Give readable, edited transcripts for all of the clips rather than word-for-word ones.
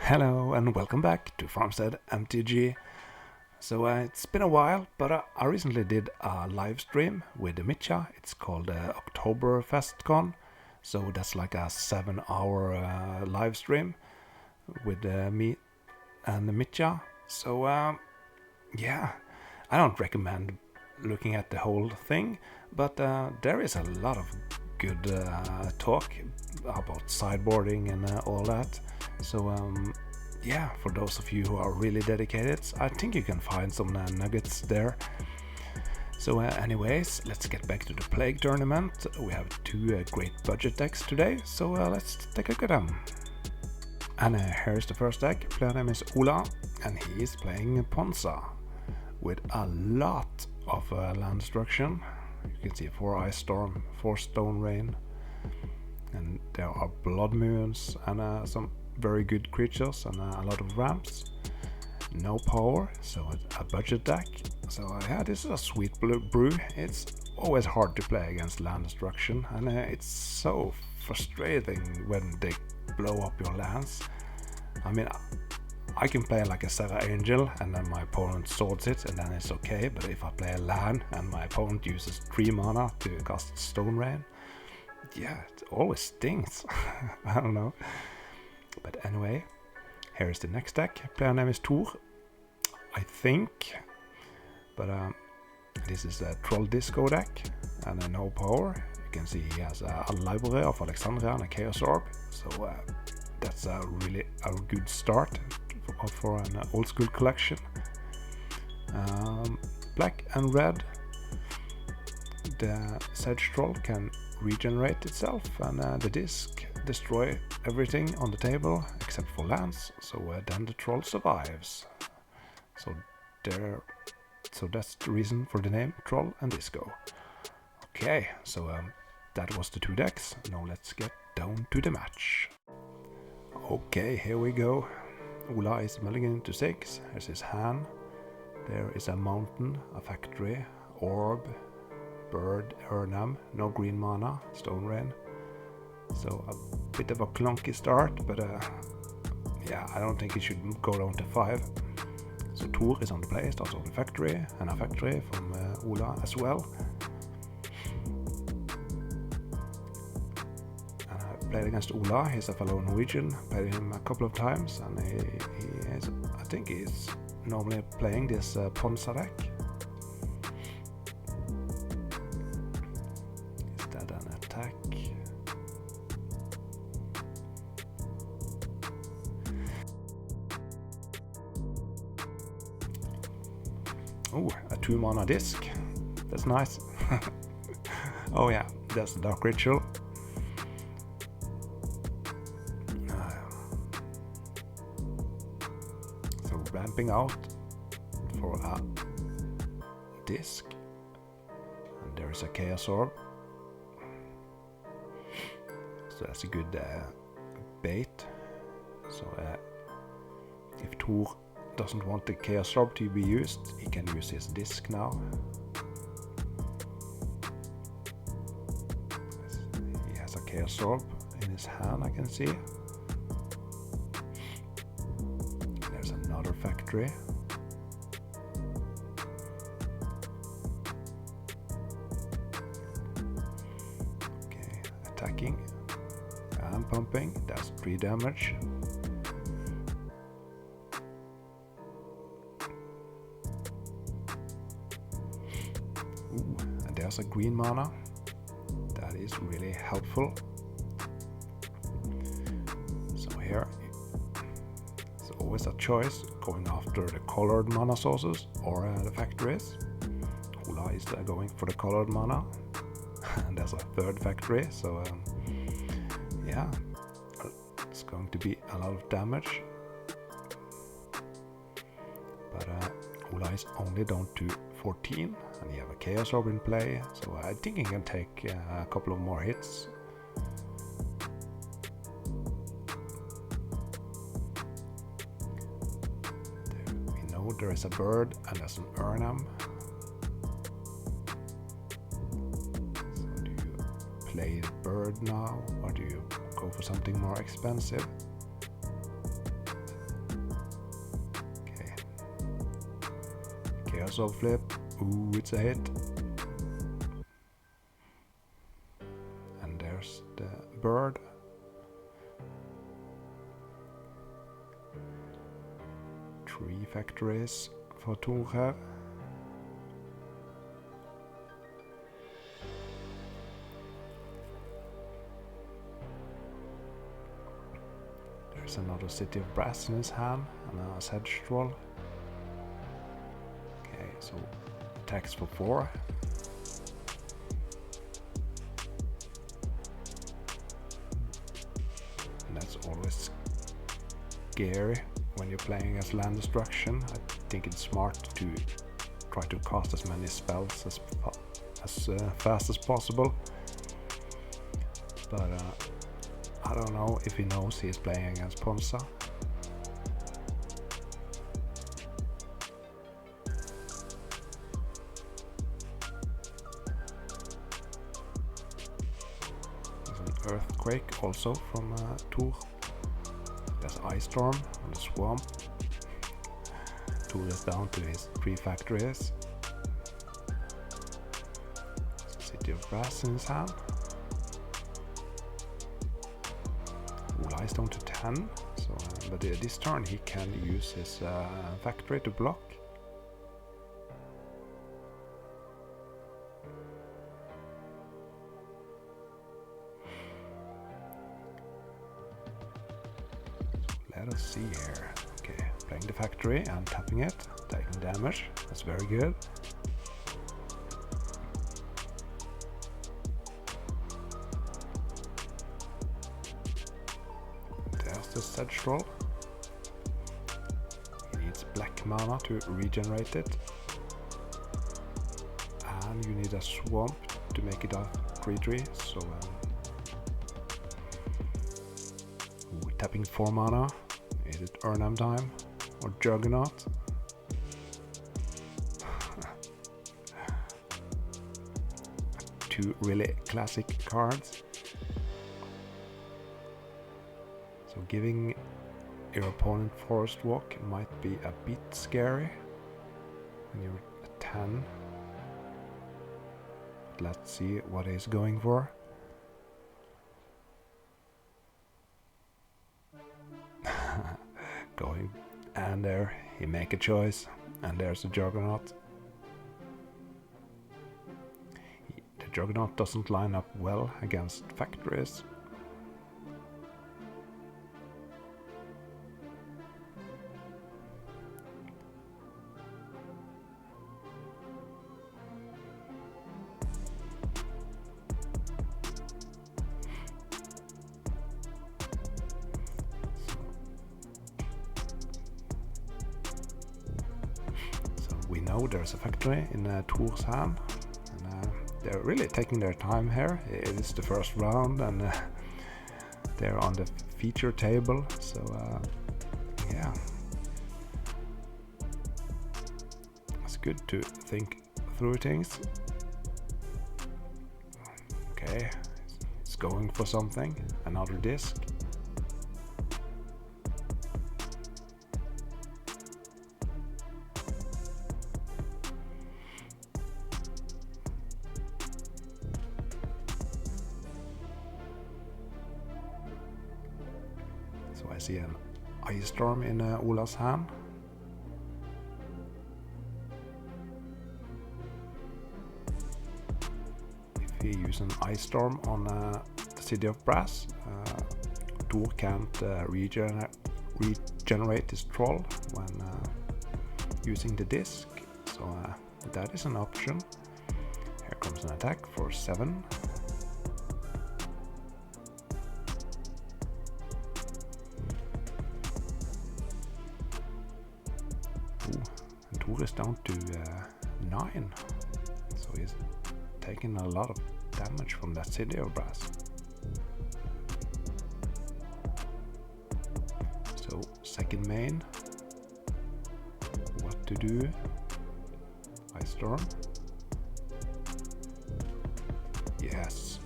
Hello and welcome back to Farmstead MTG. So it's been a while, but I recently did a live stream with Mitja. It's called Oktoberfestcon. So that's like a 7-hour live stream with me and Mitja. So yeah, I don't recommend looking at the whole thing, but there is a lot of good talk about sideboarding and all that. So yeah, for those of you who are really dedicated, I think you can find some nuggets there. So anyways, let's get back to the Plague Tournament. We have two great budget decks today, so let's take a look at them. And here's the first deck. Player name is Ola, and he is playing Ponza with a lot of land destruction. You can see 4 Ice Storm, 4 Stone Rain, and there are Blood Moons and some very good creatures and a lot of ramps. No power, so a budget deck. So yeah, this is a sweet brew. It's always hard to play against land destruction, and it's so frustrating when they blow up your lands. I mean, I can play like a Serra Angel and then my opponent swords it and then it's okay, but if I play a land and my opponent uses 3 mana to cast Stone Rain, yeah, it always stings. I don't know. But anyway, here's the next deck. Player name is Thor, I think. But this is a Troll Disco deck and no power. You can see he has a library of Alexandria and a Chaos Orb. So that's really a good start for an old school collection. Black and red. The Sedge Troll can regenerate itself, and the disc destroy everything on the table except for lands. So then the troll survives. So that's the reason for the name Troll and Disco. Okay, so that was the two decks. Now let's get down to the match. Okay, here we go. Ola is milling into 6. Here's his hand. There is a mountain, a factory, orb, bird, Urnam, no green mana, Stone Rain. So a bit of a clunky start, but yeah, I don't think it should go down to 5. So Thor is on the play, starts on the factory, and a factory from Ola as well. And I played against Ola. He's a fellow Norwegian. Played him a couple of times, and he is, I think he's normally playing this Ponza deck. Is that an attack? Oh, a 2 mana disc. That's nice. Oh yeah, that's the Dark Ritual. So ramping out for a disc. And there is a Chaos Orb. So that's a good bait. So if Thor doesn't want the Chaos Orb to be used, he can use his disc now. He has a Chaos Orb in his hand, I can see. There's another factory. Okay, attacking and pumping. That's 3 damage. And there's a green mana. That is really helpful. So here it's always a choice going after the colored mana sources or the factories. Ola is going for the colored mana. And there's a third factory, so yeah, it's going to be a lot of damage. But Ola is only down to 14, and you have a Chaos Orb in play, so I think he can take a couple of more hits. We know there is a bird and there's an Urnam. So do you play the bird now, or do you go for something more expensive? Airsoft flip. Ooh, it's a hit. And there's the bird. Three factories for Thor here. There's another city of brass in his hand and a sedge troll. Okay, so attacks for 4. And that's always scary when you're playing as land destruction. I think it's smart to try to cast as many spells as fast as possible. But I don't know if he knows he is playing against Ponza. There's an earthquake also from Thor. There's ice storm on the swamp. Thor is down to his 3 factories. City of brass in his hand. Ice down to 10, so but this turn he can use his factory to block. Let us see here. Okay, playing the factory and tapping it, taking damage. That's very good. The sedge troll. He needs black mana to regenerate it, and you need a swamp to make it a 3/3. So tapping 4 mana. Is it Urnham time or Juggernaut? Two really classic cards. So giving your opponent Forest Walk might be a bit scary when you're at 10. Let's see what he's going for. Going, and there he make a choice, and there's a Juggernaut. The Juggernaut doesn't line up well against factories. We know there's a factory in Thor's hand, and they're really taking their time here. It is the first round, and they're on the feature table, so yeah, it's good to think through things. Okay, it's going for something, another disc. So I see an ice storm in Ola's hand. If he uses an ice storm on the City of Brass, Thor can't regenerate his troll when using the disc, so that is an option. Here comes an attack for 7. And Thor is down to 9, so he's taking a lot of damage from that City of Brass. So second main, what to do? Ice Storm. Yes.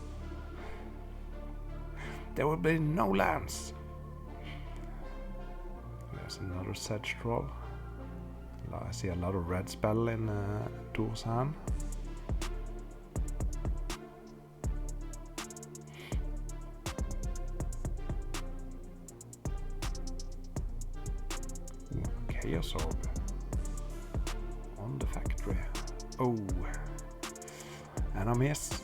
There will be no lands. There's another Sedge Troll. I see a lot of red spell in Thor's hand. Chaos Orb on the factory. Oh, and I miss.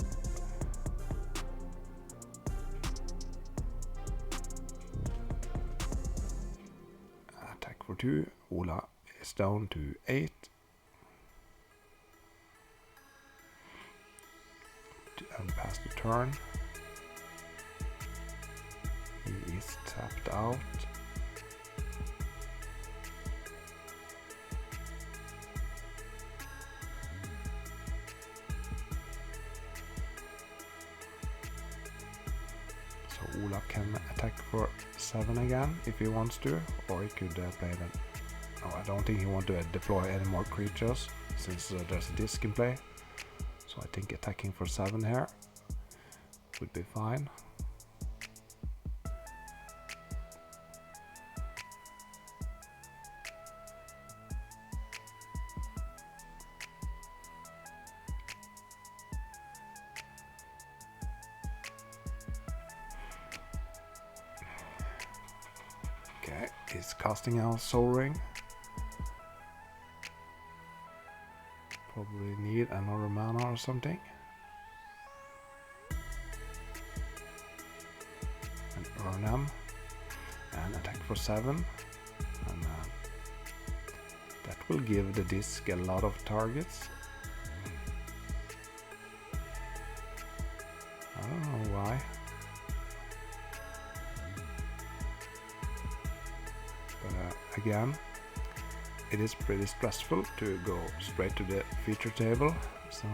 Attack for 2. Ola is down to 8. And pass the turn. He is tapped out. So Ola can attack for 7 again if he wants to, or he could play them. No, I don't think he wants to deploy any more creatures since there's a disc in play. So I think attacking for 7 here would be fine. Okay, he's casting out Soul Ring. Probably need another mana or something. And earn them. And attack for 7. And that will give the disc a lot of targets. I don't know why. But again, it is pretty stressful to go straight to the feature table, so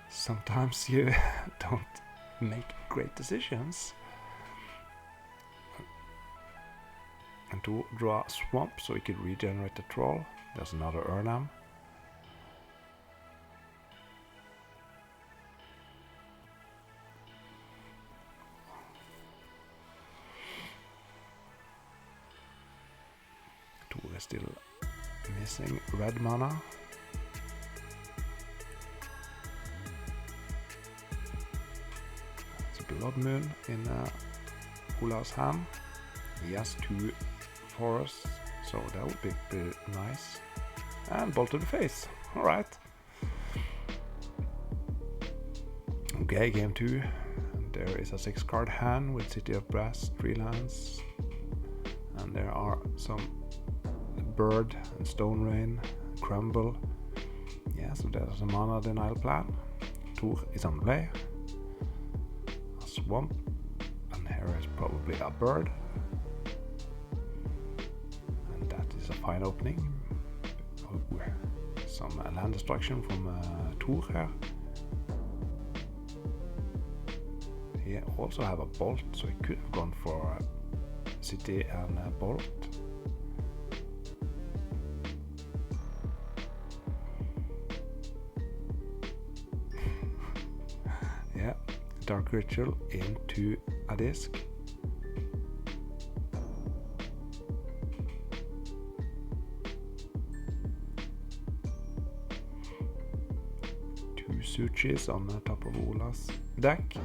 sometimes you don't make great decisions. And to draw a swamp so he could regenerate the troll. There's another Urnam. We're still missing red mana. It's a Blood Moon in Ola's hand. He has 2 forests, so that would be pretty nice. And Bolt to the face. Alright. Okay, game 2. And there is a 6-card hand with City of Brass, 3 lands. And there are some Bird and Stone Rain, Crumble. Yeah, so there's a mana denial plan. Thor is on play. A swamp. And here is probably a bird. And that is a fine opening. Oh, some land destruction from Thor here. He also have a bolt, so he could have gone for City and Bolt. Yeah, Dark Ritual into a disc. Two Suchis on the top of Ola's deck.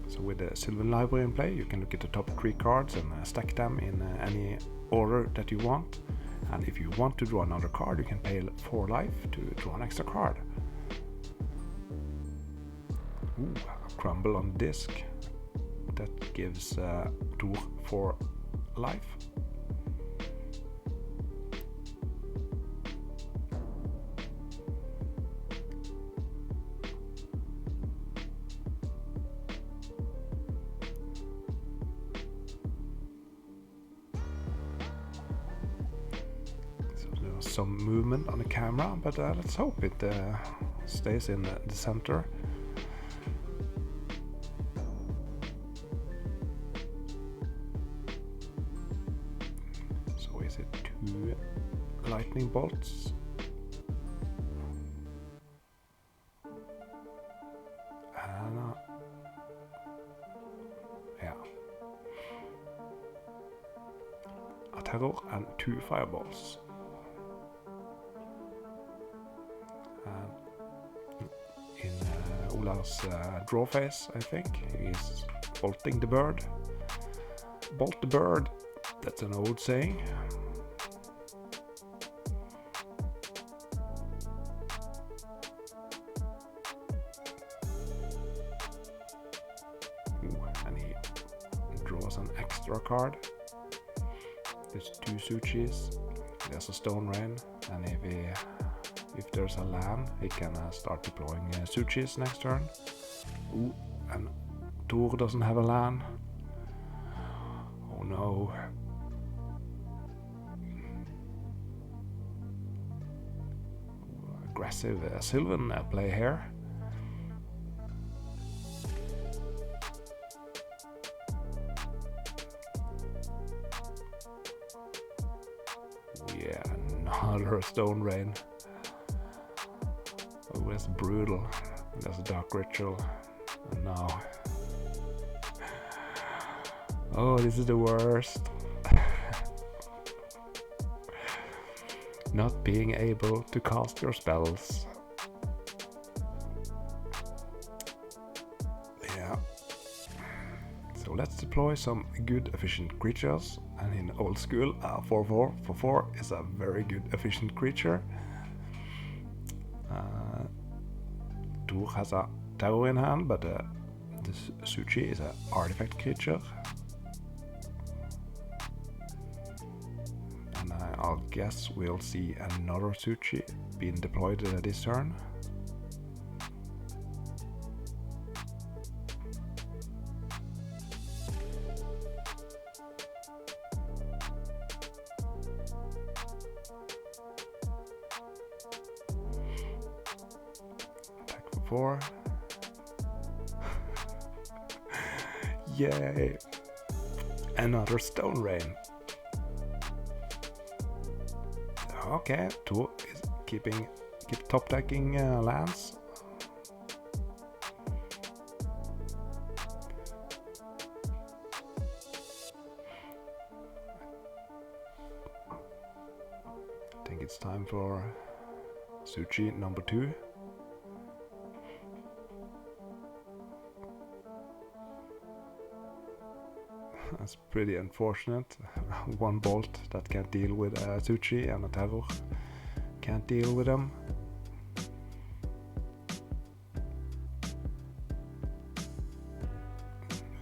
So with the Sylvan Library in play, you can look at the top 3 cards and stack them in any order that you want. And if you want to draw another card, you can pay 4 life to draw an extra card. Ooh, a Crumble on disc. That gives Thor 4 life. Some movement on the camera, but let's hope it stays in the center. So is it 2 lightning bolts? And terror and 2 fireballs. In Ola's draw phase, I think, he's bolting the bird. Bolt the bird, that's an old saying. And he draws an extra card. There's 2 Suchis, there's a Stone Rain, and if there's a land, he can start deploying Suchis next turn. Ooh, and Thor doesn't have a land. Oh no. Aggressive Sylvan play here. Yeah, another Stone Rain. Oh, that's brutal. That's a Dark Ritual. And now... Oh, this is the worst. Not being able to cast your spells. Yeah. So let's deploy some good efficient creatures. And in old school, 4/4 for 4 is a very good efficient creature. Thor has a terror in hand, but this Suchi is an artifact creature. And I'll guess we'll see another Suchi being deployed this turn. Attack for 4. Yay! Another Stone Rain. Okay, Thor is keep top decking lands. I think it's time for Suchi number 2. That's pretty unfortunate. One bolt that can't deal with Suchi, and a terror can't deal with them.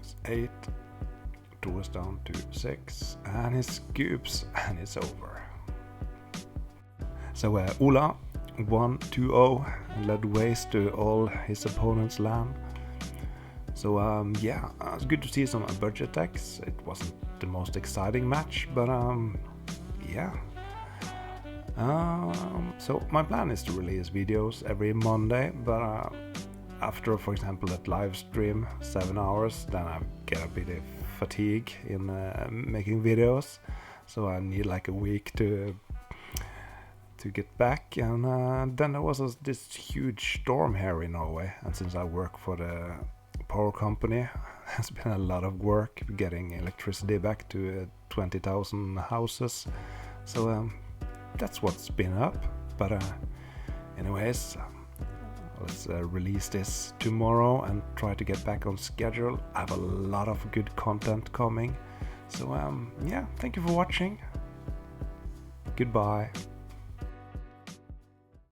It's 8. Thor is down to 6, and he scoops, and it's over. So Ola 1-2-0 led waste to all his opponent's land. So yeah, it's good to see some budget decks. It wasn't the most exciting match, but yeah. So my plan is to release videos every Monday, but after, for example, that live stream 7 hours, then I get a bit of fatigue in making videos. So I need like a week to get back, and then there was this huge storm here in Norway, and since I work for the power company, there's been a lot of work getting electricity back to 20,000 houses. So that's what's been up. But anyways, let's release this tomorrow and try to get back on schedule. I have a lot of good content coming. So yeah, thank you for watching. Goodbye.